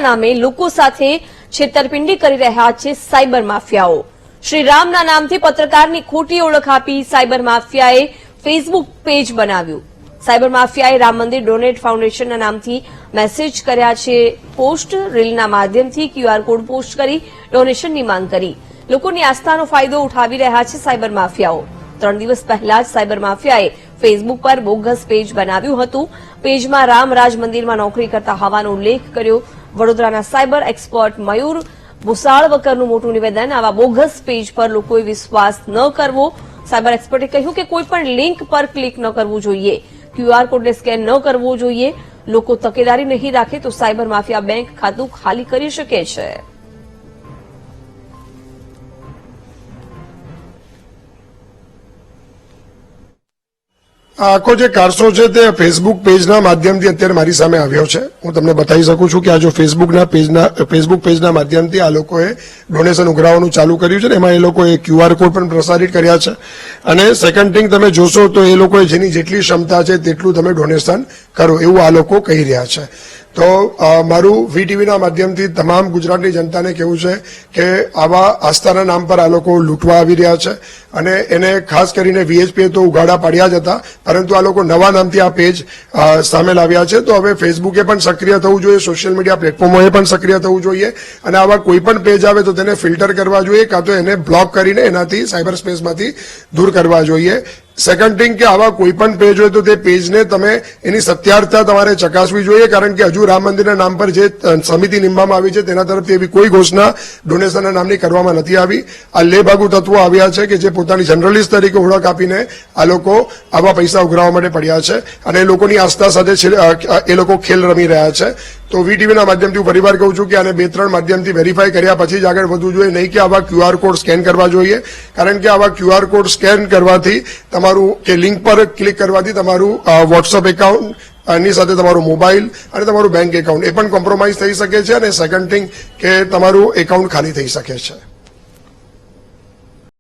રામના નામે લોકો સાથે છેતરપિંડી કરી રહ્યા છે સાયબર માફિયાઓ। શ્રી રામના નામથી પત્રકારની ખોટી ઓળખ આપી સાયબર માફિયાએ ફેસબુક પેજ બનાવ્યું। સાયબર માફિયાએ રામ મંદિર ડોનેટ ફાઉન્ડેશનના નામથી મેસેજ કર્યા છે પોસ્ટ। રીલના માધ્યમથી ક્યુઆર કોડ પોસ્ટ કરી ડોનેશનની માંગ કરી। લોકોની આસ્થાનો ફાયદો ઉઠાવી રહ્યા છે સાયબર માફિયાઓ। 3 દિવસ પહેલા જ સાયબર માફિયાએ ફેસબુક પર બોગસ પેજ બનાવ્યું હતું। પેજમાં રામ રાજ મંદિરમાં નોકરી કરતા હોવાનો ઉલ્લેખ કર્યો। વડોદરાના સાયબર એક્સપર્ટ મયુર ભૂસાળવકરનું મોટું નિવેદન। આવા બોગસ પેજ પર લોકોએ વિશ્વાસ ન કરવો। સાયબર એક્સપર્ટે કહ્યું કે કોઈપણ લિંક પર ક્લિક ન કરવું જોઈએ, ક્યુઆર કોડને સ્કેન ન કરવો જોઈએ। લોકો તકેદારી નહીં રાખે તો સાયબર માફિયા બેંક ખાતું ખાલી કરી શકે છે। આખો જે કારસો છે તે ફેસબુક પેજના માધ્યમથી અત્યારે મારી સામે આવ્યો છે। હું તમને બતાવી શકું છું કે આ જો ફેસબુક પેજના માધ્યમથી આ લોકોએ ડોનેશન ઉઘરાવવાનું ચાલુ કર્યું છે ને એમાં એ લોકોએ ક્યુઆર કોડ પણ પ્રસારિત કર્યા છે। અને સેકન્ડ થિંગ તમે જોશો તો એ લોકોએ જેની જેટલી ક્ષમતા છે તેટલું તમે ડોનેશન કરો એવું આ લોકો કહી રહ્યા છે। તો મારું વીટીવીના માધ્યમથી તમામ ગુજરાતની જનતાને કહેવું છે કે આવા આસ્થાના નામ પર આ લોકો લૂંટવા આવી રહ્યા છે અને એને ખાસ કરીને વીએચપીએ તો ઉઘાડા પાડ્યા જ હતા, પરંતુ આ લોકો નવા નામથી આ પેજ સામે લાવ્યા છે। તો હવે ફેસબુકે પણ સક્રિય થવું જોઈએ, સોશિયલ મીડિયા પ્લેટફોર્મોએ પણ સક્રિય થવું જોઈએ અને આવા કોઈ પણ પેજ આવે તો તેને ફિલ્ટર કરવા જોઈએ, કાં તો એને બ્લોક કરીને એનાથી સાયબર સ્પેસમાંથી દૂર કરવા જોઈએ। સેકન્ડ થિંગ કે આવા કોઈ પણ પેજ હોય તો તે પેજને તમે એની સત્યાર્થતા તમારે ચકાસવી જોઈએ, કારણ કે હજુ રામ મંદિરના નામ પર જે સમિતિ નીમવામાં આવી છે તેના તરફથી એવી કોઈ ઘોષણા ડોનેશનના નામની કરવામાં નથી આવી। આ લેભાગુ તત્વો આવ્યા છે કે જે પોતાની જર્નલિસ્ટ તરીકે ઓળખ આપીને આ લોકો આવા પૈસા ઉઘરાવવા માટે પડ્યા છે અને એ લોકોની આસ્થા સાથે એ લોકો ખેલ રમી રહ્યા છે। તો વીટીવીના માધ્યમથી હું ફરીવાર કહું છું કે આને 2-3 માધ્યમથી વેરીફાઈ કર્યા પછી જ આગળ વધવું જોઈએ, નહીં કે આવા ક્યુઆર કોડ સ્કેન કરવા જોઈએ, કારણ કે આવા ક્યુઆર કોડ સ્કેન કરવાથી તમારું કે લિંક પર ક્લિક કરવાથી તમારું વોટ્સઅપ એકાઉન્ટ ની સાથે તમારો મોબાઈલ અને તમારું બેંક એકાઉન્ટ એ પણ કોમ્પ્રોમાઇઝ થઈ શકે છે અને સેકન્ડ થિંગ કે તમારું એકાઉન્ટ ખાલી થઈ શકે છે।